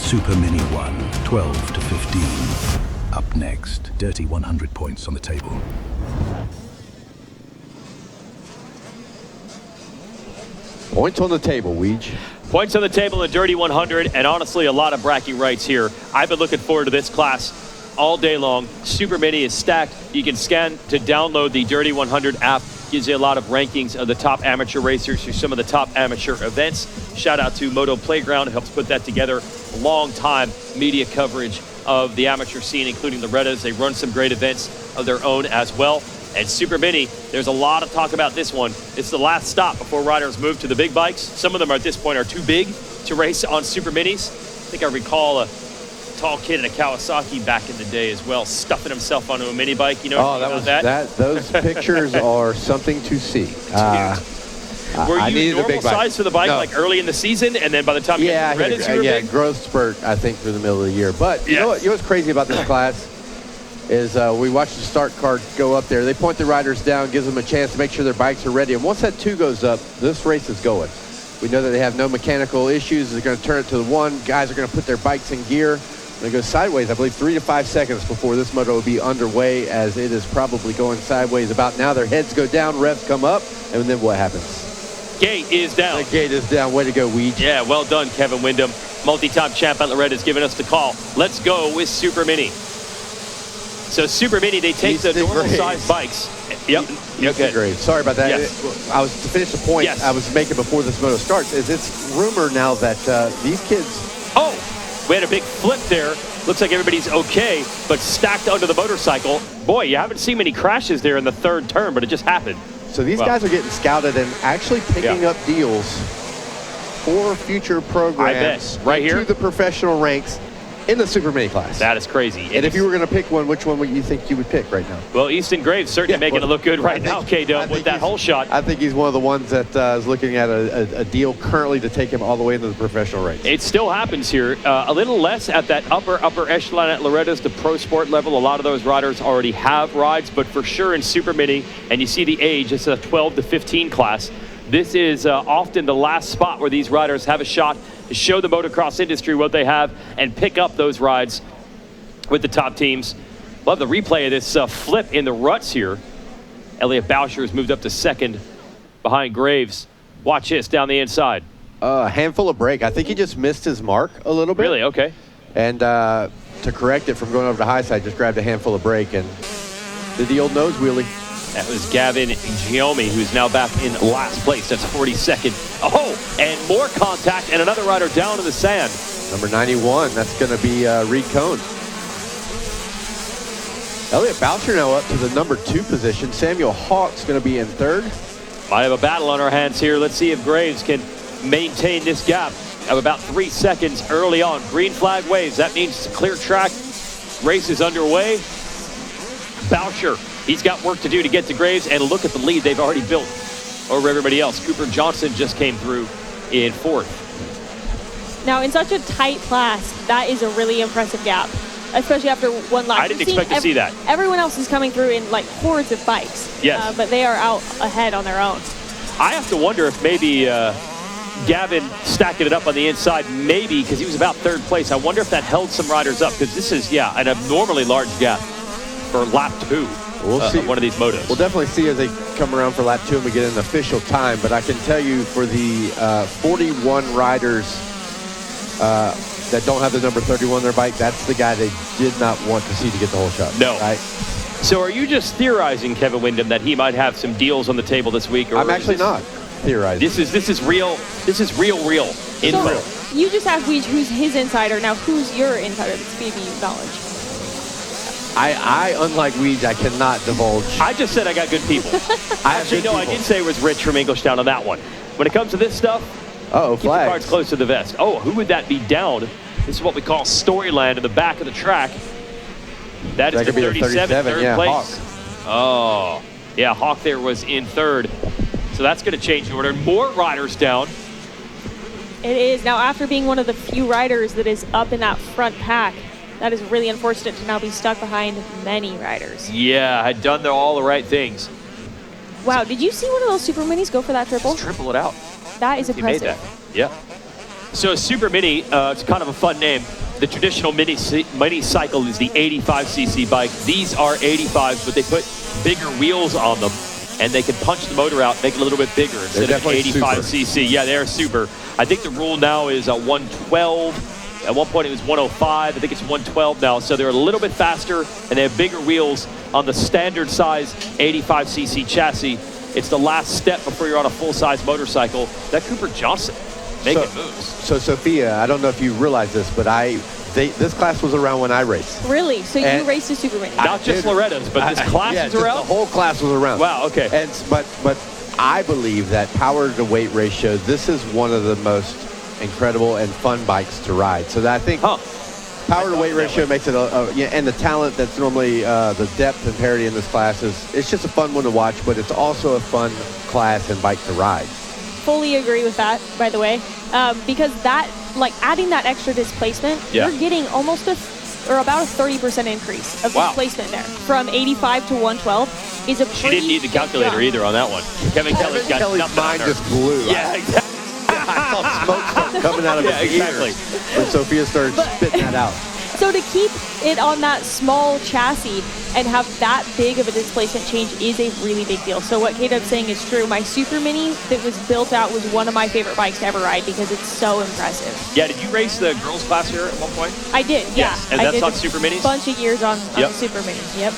Supermini won 12 to 15. Up next, dirty 100 points on the table. Points on the table, Weege. Points on the table in the Dirty 100, and honestly, a lot of bracky rights here. I've been looking forward to this class all day long. Supermini is stacked. You can scan to download the Dirty 100 app. Gives you a lot of rankings of the top amateur racers through some of the top amateur events. Shout out to Moto Playground, who helps put that together. Long time media coverage of the amateur scene, including Loretta's. They run some great events of their own as well. And Supermini, there's a lot of talk about this one. It's the last stop before riders move to the big bikes. Some of them at this point are too big to race on Superminis. I think I recall a tall kid in a Kawasaki back in the day as well, stuffing himself onto a mini bike. You know that? Those pictures are something to see. Were you normal size for the bike, like early in the season, and then by the time you get to big? Growth spurt, I think, through the middle of the year. But you know what's crazy about this class is we watch the start card go up there. They point the riders down, gives them a chance to make sure their bikes are ready. And once that 2 goes up, this race is going. We know that they have no mechanical issues. They're going to turn it to the 1. Guys are going to put their bikes in gear. They go sideways, I believe, 3 to 5 seconds before this moto will be underway, as it is probably going sideways about now. Their heads go down, revs come up, and then what happens? Gate is down. The gate is down. Way to go, Weege. Yeah, well done, Kevin Windham. Multi-time champ at Loretta has given us the call. Let's go with Supermini. So Supermini, they take the normal-sized bikes. Yep. Okay. Great. Sorry about that. Yes. I was to finish the point I was making before this moto starts. Is it's rumor now that these kids. We had a big flip there. Looks like everybody's okay, but stacked under the motorcycle. Boy, you haven't seen many crashes there in the 3rd turn, but it just happened. So these guys are getting scouted and actually picking up deals for future programs right here to the professional ranks in the Supermini class. That is crazy. And if you were going to pick one, which one would you think you would pick right now? Well, Easton Graves certainly making it look good right now, K-Dub, with that whole shot. I think he's one of the ones that is looking at a deal currently to take him all the way into the professional ranks. It still happens here. A little less at that upper echelon at Loretta's, the pro sport level. A lot of those riders already have rides, but for sure in Supermini, and you see the age, it's a 12 to 15 class. This is often the last spot where these riders have a shot to show the motocross industry what they have and pick up those rides with the top teams. Love the replay of this flip in the ruts here. Elliott Boucher has moved up to 2nd behind Graves. Watch this down the inside. A handful of brake. I think he just missed his mark a little bit. Really? Okay. And to correct it from going over to high side, just grabbed a handful of brake and did the old nose wheelie. That was Gavin Giomi, who's now back in last place. That's 42nd. Oh, and more contact, and another rider down in the sand. Number 91, that's going to be Reed Cohn. Elliott Boucher now up to the number 2 position. Samuel Hawk's going to be in 3rd. Might have a battle on our hands here. Let's see if Graves can maintain this gap of about 3 seconds early on. Green flag waves. That means it's a clear track. Race is underway. Boucher, he's got work to do to get to Graves, and look at the lead they've already built over everybody else. Cooper Johnson just came through in 4th. Now, in such a tight class, that is a really impressive gap, especially after one lap. I didn't expect to see that. Everyone else is coming through in like hordes of bikes. Yes. But they are out ahead on their own. I have to wonder if maybe Gavin stacking it up on the inside, maybe because he was about 3rd place. I wonder if that held some riders up, because this is, an abnormally large gap for lap 2. We'll see one of these motos. We'll definitely see as they come around for lap 2 and we get an official time. But I can tell you for the 41 riders that don't have the number 31 on their bike, that's the guy they did not want to see to get the whole shot. No. Right? So are you just theorizing, Kevin Windham, that he might have some deals on the table this week? Or I'm actually not theorizing. This is real. This is real info. So you just asked Weege who's his insider. Now who's your insider that's giving you knowledge? I unlike Weege, I cannot divulge. I just said I got good people. I did say it was Rich from Englishtown on that one. When it comes to this stuff, keep the cards close to the vest. Oh, who would that be down? This is what we call storyland in the back of the track. That is the 37, third place. Hawk. Oh, yeah, Hawk there was in 3rd. So that's going to change the order. More riders down. It is. Now, after being one of the few riders that is up in that front pack, that is really unfortunate to now be stuck behind many riders. Yeah, had done all the right things. Wow, did you see one of those Superminis go for that triple? Just triple it out. That is He made impressive. that. Yeah. So a Super Mini, it's kind of a fun name. The traditional mini cycle is the 85cc bike. These are 85s, but they put bigger wheels on them, and they can punch the motor out, make it a little bit bigger instead of an 85cc. Yeah, they're super. I think the rule now is 112. At one point it was 105. I think it's 112 now. So they're a little bit faster, and they have bigger wheels on the standard size 85cc chassis. It's the last step before you're on a full-size motorcycle. That Cooper Johnson making moves. So Sophia, I don't know if you realize this, but this class was around when I raced. Really? So you raced a Super Mini? Not just Loretta's, but this class is around? The whole class was around. Wow, okay. But I believe that power to weight ratio, this is one of the most incredible and fun bikes to ride. So I think power to weight ratio makes it and the talent that's normally the depth and parity in this class it's just a fun one to watch, but it's also a fun class and bike to ride. Fully agree with that, by the way, because that, like, adding that extra displacement, you're getting almost about a 30% increase of displacement there. From 85 to 112 is a pretty. She didn't need the calculator either on that one. Kevin Kelly's got nothing mind just blew. Yeah, exactly. I saw smoke coming out of his ears when Sophia started spitting that out. So to keep it on that small chassis and have that big of a displacement change is a really big deal. So what Caleb's saying is true. My Super Mini that was built out was one of my favorite bikes to ever ride because it's so impressive. Yeah, did you race the girls class here at one point? I did, yes. And that's on Super Minis? A bunch of years on Super Mini, yep.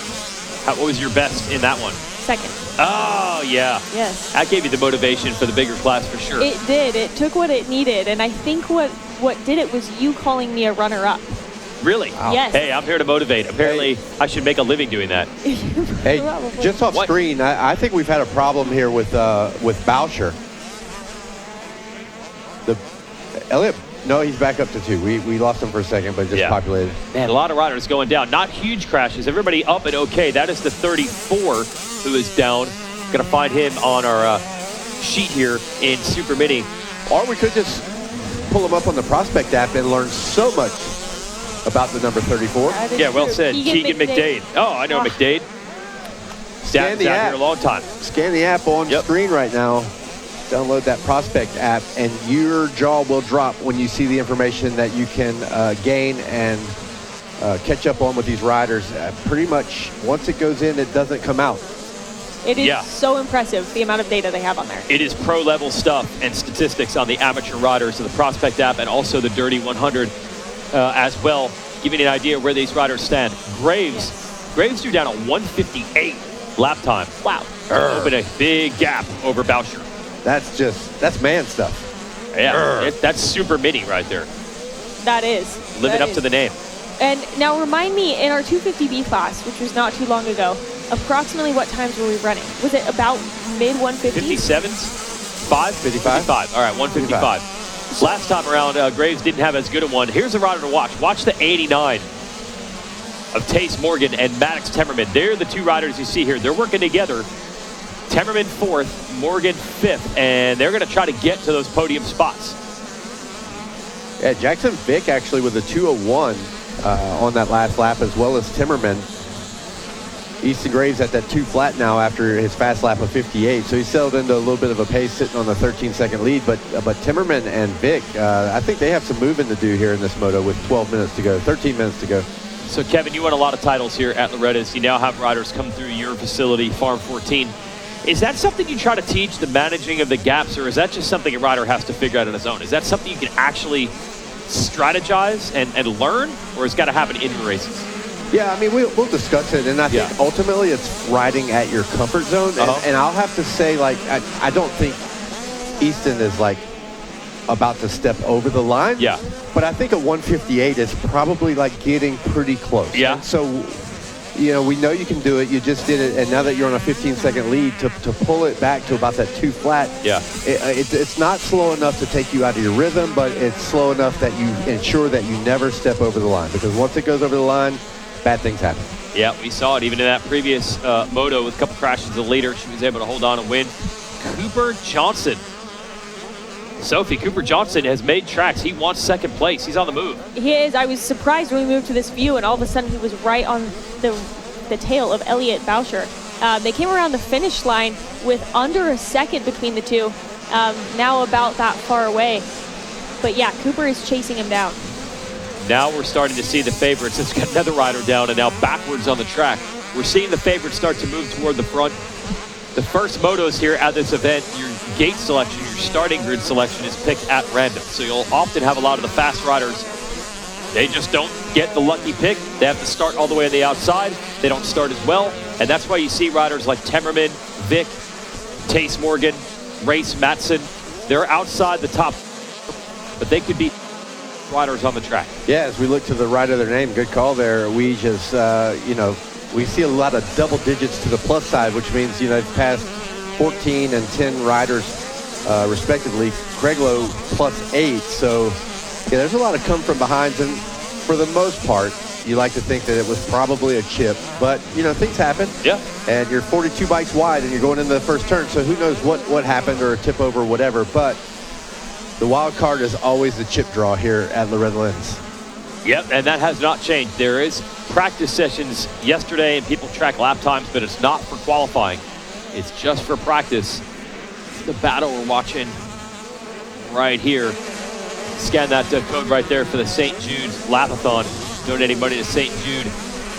What was your best in that one? Second. Oh, yeah. Yes. That gave you the motivation for the bigger class for sure. It did. It took what it needed. And I think what did it was you calling me a runner-up. Really? Wow. Yes. Hey, I'm here to motivate. Apparently, I should make a living doing that. Hey, just off screen, I think we've had a problem here with Boucher. Elliot, no, he's back up to 2. We lost him for a second, but just populated. Man, a lot of riders going down. Not huge crashes. Everybody up and okay. That is the 34 who is down. Going to find him on our sheet here in Super Mini. Or we could just pull him up on the Prospect app and learn so much about the number 34. Yeah, well said. Keegan McDade. Oh, I know McDade. Scan the app. Here a long time. Scan the app on screen right now. Download that Prospect app, and your jaw will drop when you see the information that you can gain and catch up on with these riders. Pretty much, once it goes in, it doesn't come out. It is so impressive, the amount of data they have on there. It is pro-level stuff and statistics on the amateur riders of the Prospect app and also the Dirty 100 as well, giving you an idea where these riders stand. Graves drew down a 158 lap time. Wow. Open a big gap over Boucher. That's man stuff. Yeah, that's Super Mini right there. That is. Living up to the name. And now remind me, in our 250B class, which was not too long ago, approximately what times were we running? Was it about mid-150s? 57s? 55? All right, 155. Last time around, Graves didn't have as good a one. Here's a rider to watch. Watch the 89 of Tace Morgan and Maddox Temmerman. They're the two riders you see here. They're working together. Temmerman 4th, Morgan 5th, and they're going to try to get to those podium spots. Yeah, Jackson Vick actually with a 201 on that last lap, as well as Timmerman. Easton Graves at that 2 flat now after his fast lap of 58, so he settled into a little bit of a pace sitting on the 13-second lead. But Timmerman and Vick, I think they have some moving to do here in this moto with 12 minutes to go, 13 minutes to go. So Kevin, you won a lot of titles here at Loretta's. You now have riders come through your facility, Farm 14. Is that something you try to teach, the managing of the gaps, or is that just something a rider has to figure out on his own? Is that something you can actually strategize and learn, or has got to happen in your races? Yeah, I mean, we'll discuss it, and I think ultimately it's riding at your comfort zone. And I'll have to say, like, I don't think Easton is, like, about to step over the line. Yeah. But I think a 158 is probably, like, getting pretty close. Yeah. And so, you know, we know you can do it. You just did it, and now that you're on a 15-second lead, to pull it back to about that 2 flat, it's not slow enough to take you out of your rhythm, but it's slow enough that you ensure that you never step over the line. Because once it goes over the line, bad things happen. Yeah, we saw it even in that previous moto with a couple crashes later. She was able to hold on and win. Cooper Johnson. Sophie, Cooper Johnson has made tracks. He wants second place. He's on the move. He is. I was surprised when we moved to this view, and all of a sudden he was right on the tail of Elliot Boucher. They came around the finish line with under a second between the two, now about that far away. But yeah, Cooper is chasing him down. Now we're starting to see the favorites. It's got another rider down and now backwards on the track. We're seeing the favorites start to move toward the front. The first motos here at this event, your gate selection, your starting grid selection is picked at random. So you'll often have a lot of the fast riders. They just don't get the lucky pick. They have to start all the way on the outside. They don't start as well. And that's why you see riders like Temmerman, Vic, Tace Morgan, Race Matson. They're outside the top, but they could be riders on the track. Yeah, as we look to the right of their name, good call there. We just, we see a lot of double digits to the plus side, which means, they've passed 14 and 10 riders, respectively. Craiglow plus 8. So, yeah, there's a lot of come from behinds, and for the most part, you like to think that it was probably a chip, but things happen. Yeah. And you're 42 bikes wide, and you're going into the first turn, so who knows what happened, or a tip over, or whatever. But the wild card is always the chip draw here at Loretta Lynn's. Yep, and that has not changed. There is practice sessions yesterday, and people track lap times, but it's not for qualifying. It's just for practice. The battle we're watching right here. Scan that code right there for the St. Jude Lapathon. Donating money to St. Jude,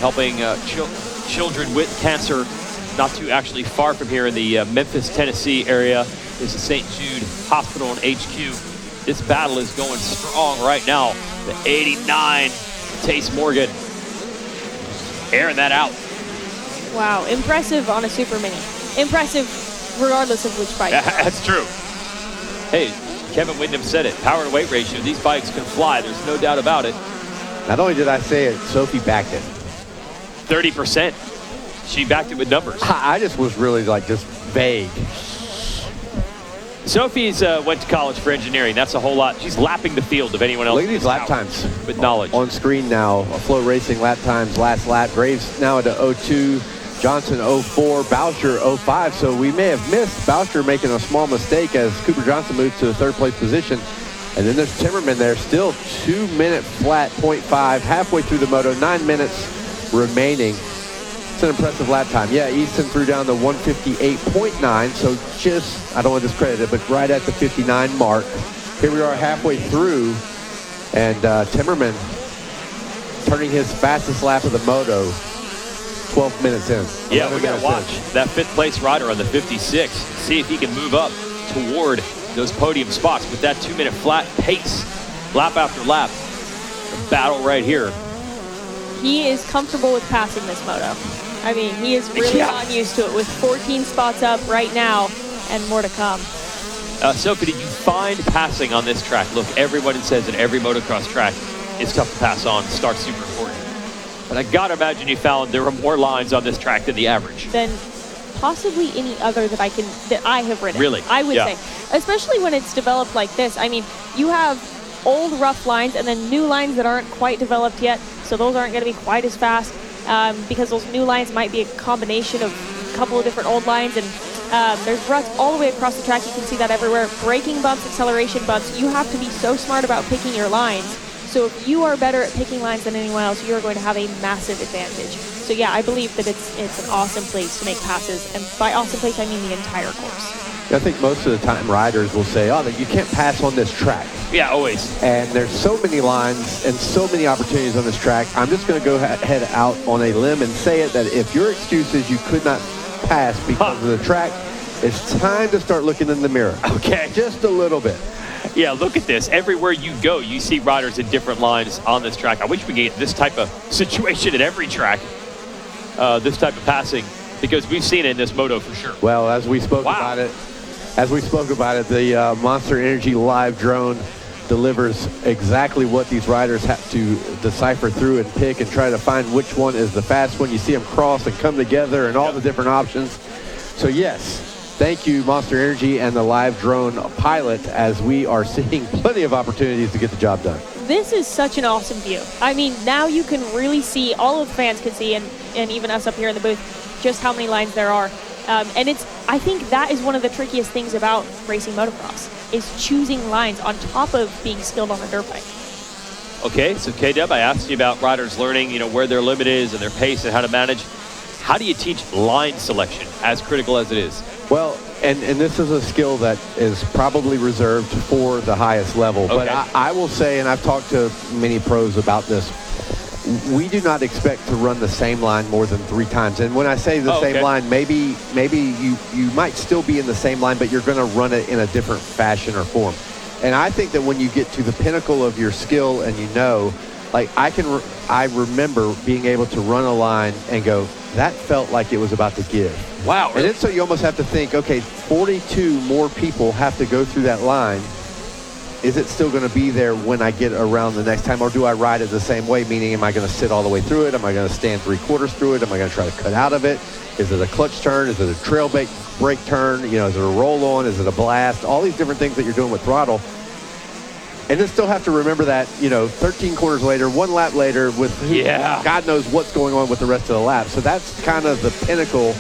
helping children with cancer. Not too actually far from here in the Memphis, Tennessee area is the St. Jude Hospital and HQ. This battle is going strong right now. The 89, Tace Morgan, airing that out. Wow, impressive on a Super Mini. Impressive regardless of which bike. That's true. Hey, Kevin Windham said it. Power to weight ratio, these bikes can fly. There's no doubt about it. Not only did I say it, Sophie backed it. 30%. She backed it with numbers. I just was really just vague. Sophie's went to college for engineering. That's a whole lot. She's lapping the field of anyone else. Look at these lap times. With knowledge. On screen now, Flow Racing lap times, last lap. Graves now at 02, Johnson 04, Boucher 05. So we may have missed Boucher making a small mistake as Cooper Johnson moves to the third place position. And then there's Timmerman there, still 2-minute flat, 0.5, halfway through the moto, 9 minutes remaining. It's an impressive lap time. Yeah, Easton threw down the 158.9, so just, I don't want to discredit it, but right at the 59 mark. Here we are halfway through, and Timmerman turning his fastest lap of the moto, 12 minutes in. Yeah, we got to watch that fifth place rider on the 56, see if he can move up toward those podium spots with that 2-minute flat pace, lap after lap. The battle right here. He is comfortable with passing this moto. I mean, he is really not used to it with 14 spots up right now and more to come. Sophie, did you find passing on this track? Look, everyone says that every motocross track is tough to pass on. Start's super important. But I gotta imagine you found there were more lines on this track than the average. Than possibly any other that I have ridden. Really? I would say. Especially when it's developed like this. I mean, you have old rough lines and then new lines that aren't quite developed yet, so those aren't going to be quite as fast because those new lines might be a combination of a couple of different old lines, and there's ruts all the way across the track. You can see that everywhere. Braking bumps, acceleration bumps. You have to be so smart about picking your lines. So if you are better at picking lines than anyone else, you're going to have a massive advantage. So yeah, I believe that it's an awesome place to make passes, and by awesome place I mean the entire course. I think most of the time riders will say, oh, you can't pass on this track. Yeah, always. And there's so many lines and so many opportunities on this track. I'm just going to go head out on a limb and say it, that if your excuse is you could not pass because of the track, it's time to start looking in the mirror. Okay. Just a little bit. Yeah, look at this. Everywhere you go, you see riders in different lines on this track. I wish we could get this type of situation at every track, this type of passing, because we've seen it in this moto for sure. Well, as we spoke about it, the Monster Energy live drone delivers exactly what these riders have to decipher through and pick and try to find which one is the fast one. You see them cross and come together and all the different options. So yes, thank you, Monster Energy and the live drone pilot, as we are seeing plenty of opportunities to get the job done. This is such an awesome view. I mean, now you can really see, all of the fans can see, and even us up here in the booth, just how many lines there are. And I think that is one of the trickiest things about racing motocross, is choosing lines on top of being skilled on a dirt bike. Okay, so K-Dub, I asked you about riders learning, where their limit is and their pace and how to manage. How do you teach line selection, as critical as it is? Well, and this is a skill that is probably reserved for the highest level. Okay. But I will say, and I've talked to many pros about this, we do not expect to run the same line more than 3 times. And when I say the same line, maybe you might still be in the same line, but you're going to run it in a different fashion or form. And I think that when you get to the pinnacle of your skill and like I remember being able to run a line and go, that felt like it was about to give. Wow. And then so you almost have to think, okay, 42 more people have to go through that line. Is it still going to be there when I get around the next time, or do I ride it the same way? Meaning, am I going to sit all the way through it? Am I going to stand 3/4 through it? Am I going to try to cut out of it? Is it a clutch turn? Is it a trail brake turn? Is it a roll on? Is it a blast? All these different things that you're doing with throttle. And then still have to remember that, 13 corners later, 1 lap later, with God knows what's going on with the rest of the lap. So that's kind of the pinnacle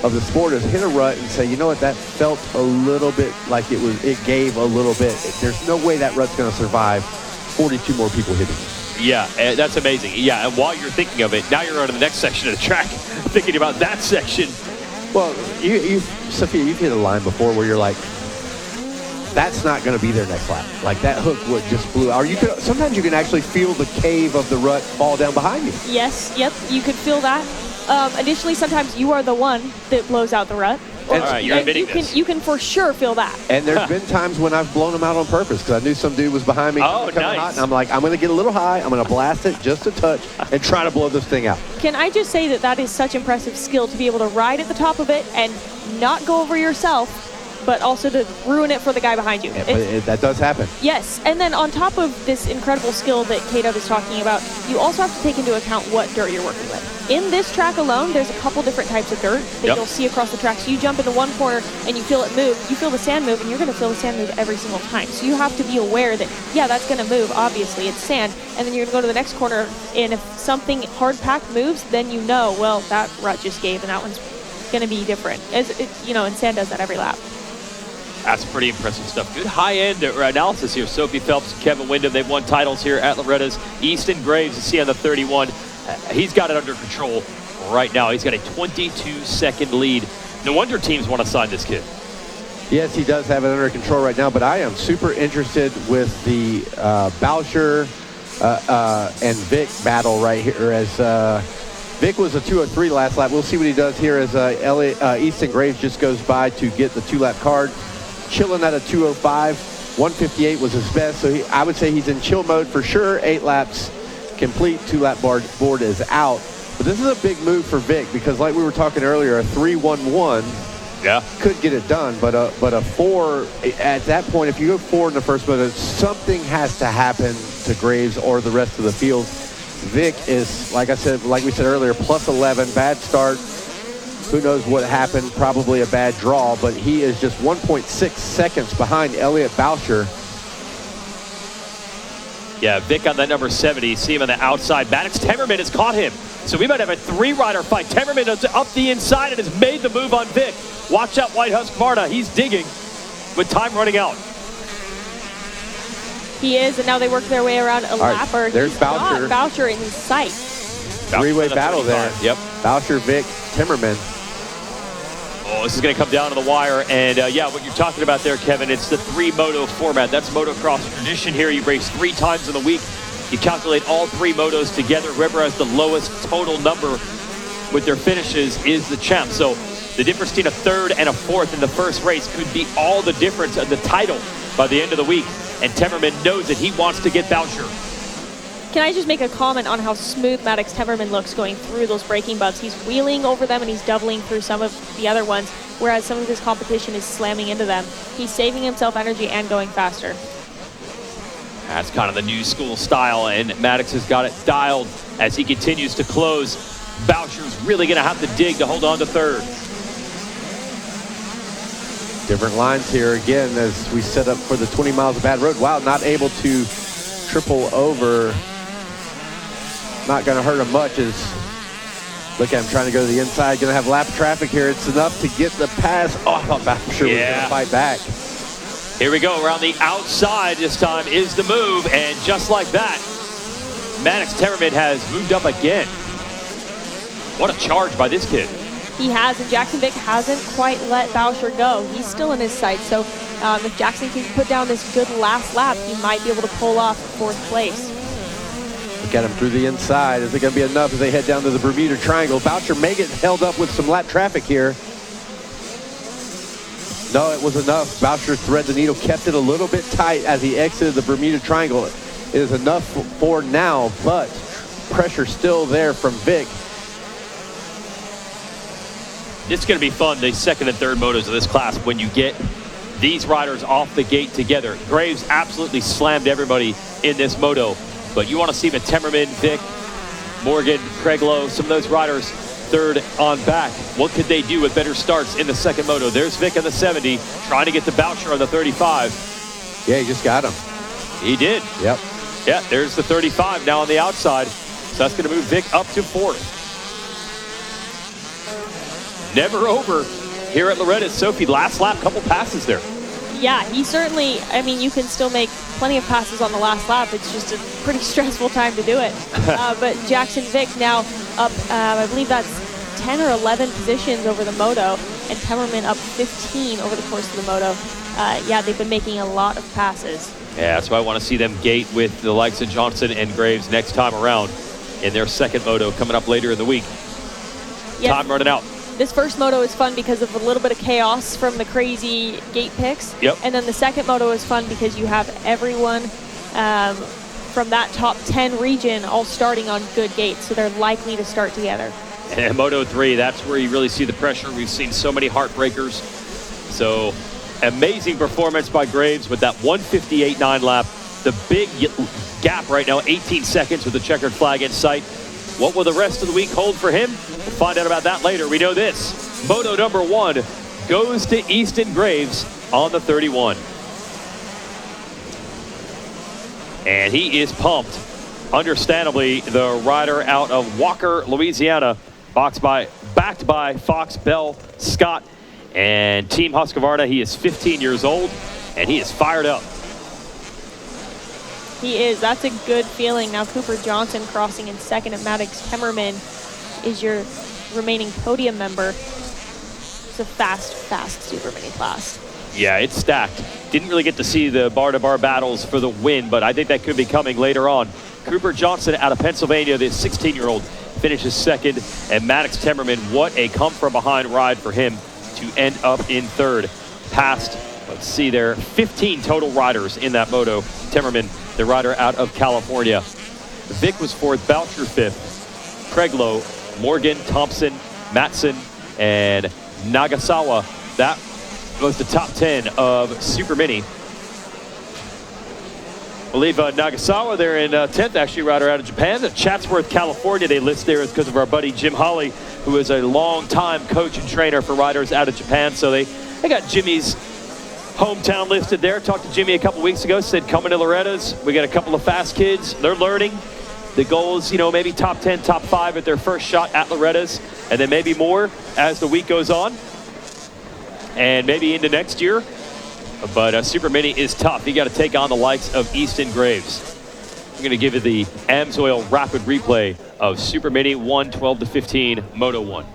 of the sport, is hit a rut and say, you know what, that felt a little bit like it gave a little bit. There's no way that rut's going to survive 42 more people hitting it. Yeah, that's amazing. Yeah, and while you're thinking of it, now you're on to the next section of the track, thinking about that section. Well, Sophia, you've hit a line before where you're like, that's not going to be there next lap. Like, that hook would just blew out. Or sometimes you can actually feel the cave of the rut fall down behind you. Yes, yep, you could feel that. Additionally, sometimes you are the one that blows out the rut. All right, you're admitting this. You can for sure feel that. And there's been times when I've blown them out on purpose because I knew some dude was behind me coming hot, and I'm like, I'm going to get a little high, I'm going to blast it just a touch and try to blow this thing out. Can I just say that is such impressive skill to be able to ride at the top of it and not go over yourself, but also to ruin it for the guy behind you. Yeah, that does happen. Yes, and then on top of this incredible skill that K-Dub is talking about, you also have to take into account what dirt you're working with. In this track alone, there's a couple different types of dirt that you'll see across the track. So you jump into one corner and you feel it move, you feel the sand move, and you're going to feel the sand move every single time. So you have to be aware that, that's going to move, obviously, it's sand, and then you're going to go to the next corner, and if something hard-packed moves, then well, that rut just gave, and that one's going to be different. And sand does that every lap. That's pretty impressive stuff. Good high-end analysis here. Sophie Phelps and Kevin Windham, they've won titles here at Loretta's. Easton Graves, you see on the 31. He's got it under control right now. He's got a 22-second lead. No wonder teams want to sign this kid. Yes, he does have it under control right now, but I am super interested with the Boucher and Vic battle right here, as Vic was a 2:03 last lap. We'll see what he does here as Easton Graves just goes by to get the 2-lap card. Chilling at a 2:05. 1:58 was his best, so I would say he's in chill mode for sure. 8 laps complete, 2-lap board is out. But this is a big move for Vic because, like we were talking earlier, a 3:11 could get it done, but a 4 at that point, if you go 4 in the first moto, something has to happen to Graves or the rest of the field. Vic is, like we said earlier, plus 11, bad start. Who knows what happened? Probably a bad draw, but he is just 1.6 seconds behind Elliott Boucher. Yeah, Vic on that number 70. See him on the outside. Maddox Temmerman has caught him. So we might have a 3-rider fight. Temmerman is up the inside and has made the move on Vic. Watch out, White Husqvarna. He's digging with time running out. He is, and now they work their way around a lapper. There's Boucher. Got Boucher in his sight. Three-way battle there. Yep. Boucher, Vic, Temmerman. Oh, this is going to come down to the wire. And, what you're talking about there, Kevin, it's the 3-moto format. That's motocross tradition here. You race 3 times in the week. You calculate all 3 motos together. Whoever has the lowest total number with their finishes is the champ. So the difference between a 3rd and a 4th in the first race could be all the difference in the title by the end of the week. And Temmerman knows it. He wants to get Boucher. Can I just make a comment on how smooth Maddox Temmerman looks going through those braking bumps? He's wheeling over them and he's doubling through some of the other ones, whereas some of his competition is slamming into them. He's saving himself energy and going faster. That's kind of the new school style, and Maddox has got it dialed as he continues to close. Boucher's really going to have to dig to hold on to 3rd. Different lines here again as we set up for the 20 miles of bad road. Wow, not able to triple over. Not going to hurt him much as, look at him trying to go to the inside. Going to have lap traffic here. It's enough to get the pass. Oh, I thought Boucher was going to fight back. Here we go. Around the outside this time is the move. And just like that, Maddox Temmerman has moved up again. What a charge by this kid. He has, and Jackson Vick hasn't quite let Boucher go. He's still in his sights, so if Jackson can put down this good last lap, he might be able to pull off 4th place. Look at him through the inside. Is it going to be enough as they head down to the Bermuda Triangle? Boucher may get held up with some lap traffic here. No, it was enough. Boucher thread the needle, kept it a little bit tight as he exited the Bermuda Triangle. It is enough for now, but pressure still there from Vick. It's going to be fun, the second and third motos of this class, when you get these riders off the gate together. Graves absolutely slammed everybody in this moto, but you want to see the Temmerman, Vick, Morgan, Craig Lowe, some of those riders third on back. What could they do with better starts in the second moto? There's Vick on the 70, trying to get to Boucher on the 35. Yeah, he just got him. He did. Yep. Yeah, there's the 35 now on the outside. So that's going to move Vick up to 4th. Never over here at Loretta. Sophie, last lap, couple passes there. Yeah, he certainly, I mean, you can still make plenty of passes on the last lap. It's just a pretty stressful time to do it. But Jackson Vick now up, I believe that's 10 or 11 positions over the moto, and Temmerman up 15 over the course of the moto. Yeah, they've been making a lot of passes. Yeah, that's why I want to see them gate with the likes of Johnson and Graves next time around in their second moto coming up later in the week. Yes. Time running out. This first moto is fun because of a little bit of chaos from the crazy gate picks. Yep. And then the second moto is fun because you have everyone from that top 10 region all starting on good gates, so they're likely to start together. And Moto 3, that's where you really see the pressure. We've seen so many heartbreakers. So amazing performance by Graves with that 158.9 lap. The big gap right now, 18 seconds with the checkered flag in sight. What will the rest of the week hold for him? We'll find out about that later. We know this. Moto number 1 goes to Easton Graves on the 31. And he is pumped. Understandably, the rider out of Walker, Louisiana, backed by Fox, Bell, Scott, and Team Husqvarna. He is 15 years old, and he is fired up. He is. That's a good feeling. Now Cooper Johnson crossing in second, and Maddox Temmerman is your remaining podium member. It's a fast Supermini class. Yeah, it's stacked. Didn't really get to see the bar-to-bar battles for the win, but I think that could be coming later on. Cooper Johnson out of Pennsylvania, the 16-year-old, finishes second, and Maddox Temmerman, what a come-from-behind ride for him to end up in third. Past, let's see there, 15 total riders in that moto. Temmerman, the rider out of California. Vick was fourth, Boucher fifth, Craig Lowe, Morgan, Thompson, Matson, and Nagasawa. That was the top 10 of Supermini. I believe Nagasawa, they're in 10th, actually, rider out of Japan. Chatsworth, California, they list there because of our buddy Jim Holly, who is a long-time coach and trainer for riders out of Japan. So they got Jimmy's hometown listed there. Talked to Jimmy a couple weeks ago, said coming to Loretta's. We got a couple of fast kids. They're learning. The goal is, maybe top 10, top 5 at their first shot at Loretta's, and then maybe more as the week goes on, and maybe into next year. But Supermini is tough. You got to take on the likes of Easton Graves. I'm going to give you the AMSOIL rapid replay of Supermini 1, 12 to 15, Moto 1.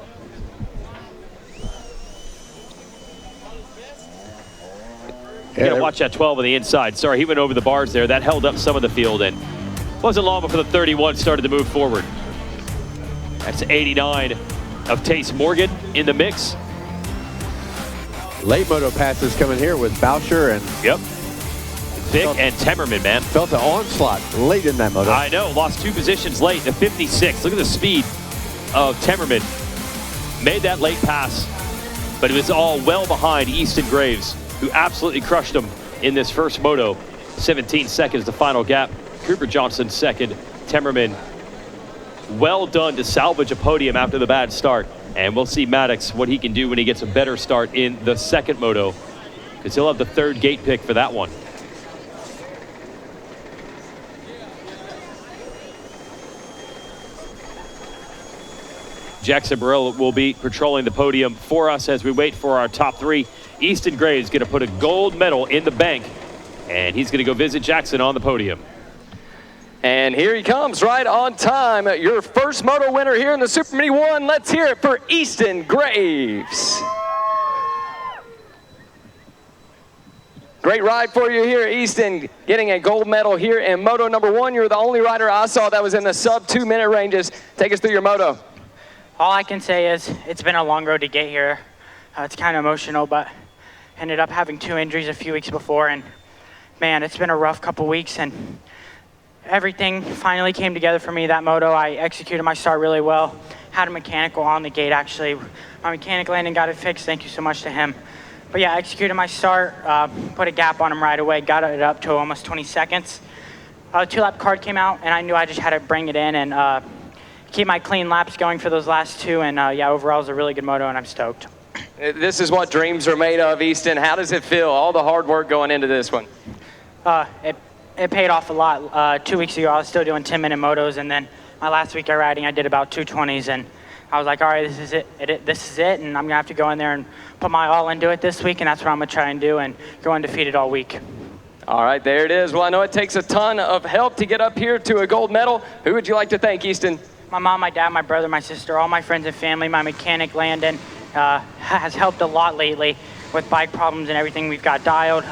You got to watch that 12 on the inside. Sorry, he went over the bars there. That held up some of the field, and wasn't long before the 31 started to move forward. That's 89 of Tace Morgan in the mix. Late moto passes coming here with Boucher and Vick and Temmerman, man. Felt an onslaught late in that moto. I know, lost 2 positions late to 56. Look at the speed of Temmerman. Made that late pass, but it was all well behind Easton Graves, who absolutely crushed him in this first moto. 17 seconds, the final gap. Cooper Johnson second, Temmerman. Well done to salvage a podium after the bad start. And we'll see Maddox, what he can do when he gets a better start in the second moto, because he'll have the third gate pick for that one. Jackson Burrell will be patrolling the podium for us as we wait for our top 3. Easton Graves going to put a gold medal in the bank, and he's going to go visit Jackson on the podium. And here he comes right on time. Your first moto winner here in the Super Mini 1. Let's hear it for Easton Graves. Great ride for you here, Easton, getting a gold medal here in Moto number 1. You're the only rider I saw that was in the sub 2 minute ranges. Take us through your moto. All I can say is it's been a long road to get here. It's kind of emotional, but ended up having 2 injuries a few weeks before, and man, it's been a rough couple weeks, and everything finally came together for me that moto. I executed my start really well. Had a mechanical on the gate, actually. My mechanic Landon got it fixed. Thank you so much to him. But yeah, I executed my start, put a gap on him right away, got it up to almost 20 seconds. A 2-lap card came out, and I knew I just had to bring it in and keep my clean laps going for those last 2. And yeah, overall, it was a really good moto, and I'm stoked. This is what dreams are made of, Easton. How does it feel, all the hard work going into this one? It paid off a lot. 2 weeks ago, I was still doing 10-minute motos, and then my last week of riding, I did about 220s, and I was like, all right, this is it, and I'm gonna have to go in there and put my all into it this week, and that's what I'm gonna try and do, and go undefeated all week. All right, there it is. Well, I know it takes a ton of help to get up here to a gold medal. Who would you like to thank, Easton? My mom, my dad, my brother, my sister, all my friends and family, my mechanic Landon has helped a lot lately with bike problems and everything we've got dialed.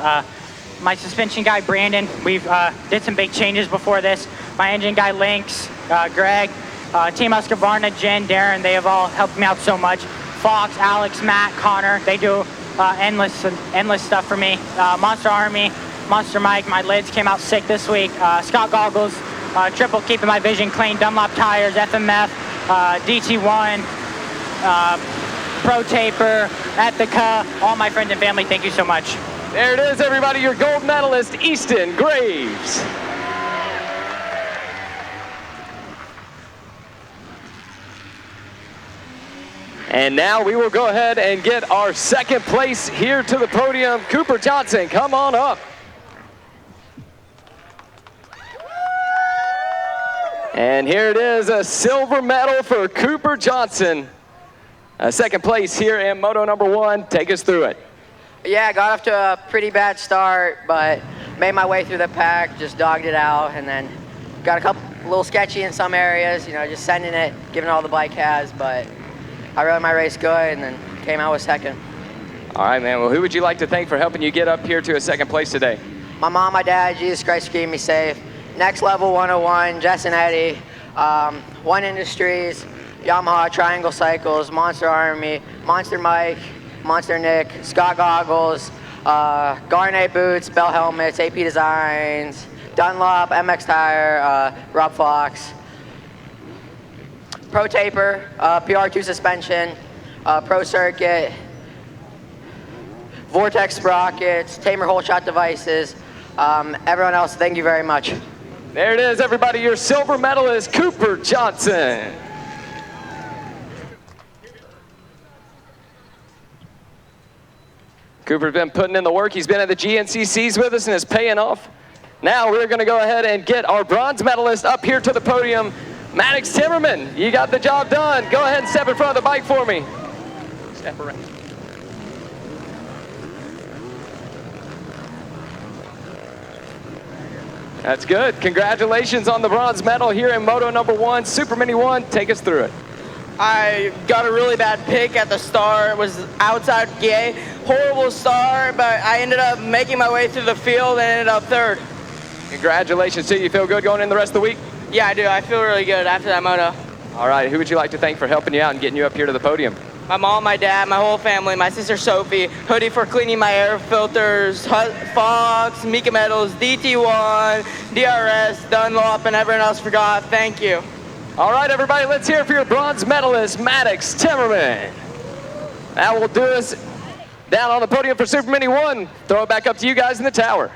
My suspension guy, Brandon, we've did some big changes before this. My engine guy, Lynx, Greg, Team Husqvarna, Jen, Darren, they have all helped me out so much. Fox, Alex, Matt, Connor, they do endless stuff for me. Monster Army, Monster Mike, my lids came out sick this week. Scott Goggles, Triple keeping my vision clean, Dunlop Tires, FMF, DT1, Pro Taper, Ethica, all my friends and family, thank you so much. There it is, everybody, your gold medalist, Easton Graves. And now we will go ahead and get our second place here to the podium. Cooper Johnson, come on up. And here it is, a silver medal for Cooper Johnson. Second place here in Moto number 1. Take us through it. Yeah, I got off to a pretty bad start, but made my way through the pack, just dogged it out, and then got a little sketchy in some areas, you know, just sending it, giving all the bike has, but I rode my race good and then came out with second. All right, man. Well, who would you like to thank for helping you get up here to a second place today? My mom, my dad, Jesus Christ for keeping me safe. Next Level 101, Jess and Eddie, One Industries, Yamaha, Triangle Cycles, Monster Army, Monster Mike, Monster Nick, Scott Goggles, Garnet Boots, Bell Helmets, AP Designs, Dunlop, MX Tire, Rob Fox, Pro Taper, PR2 Suspension, Pro Circuit, Vortex Sprockets, Tamer Whole Shot Devices. Everyone else, thank you very much. There it is, everybody. Your silver medalist, Cooper Johnson. Cooper's been putting in the work. He's been at the GNCCs with us and is paying off. Now we're going to go ahead and get our bronze medalist up here to the podium. Maddox Timmerman, you got the job done. Go ahead and step in front of the bike for me. Step around. That's good. Congratulations on the bronze medal here in Moto number 1, Super Mini 1. Take us through it. I got a really bad pick at the start. It was outside gate. Horrible start, but I ended up making my way through the field and ended up third. Congratulations to you. You feel good going in the rest of the week? Yeah, I do. I feel really good after that moto. All right. Who would you like to thank for helping you out and getting you up here to the podium? My mom, my dad, my whole family, my sister Sophie, Hoodie for cleaning my air filters, Fox, Mika Metals, DT1, DRS, Dunlop, and everyone else forgot. Thank you. All right, everybody, let's hear it for your bronze medalist, Maddox Timmerman. That will do us down on the podium for Super Mini 1. Throw it back up to you guys in the tower.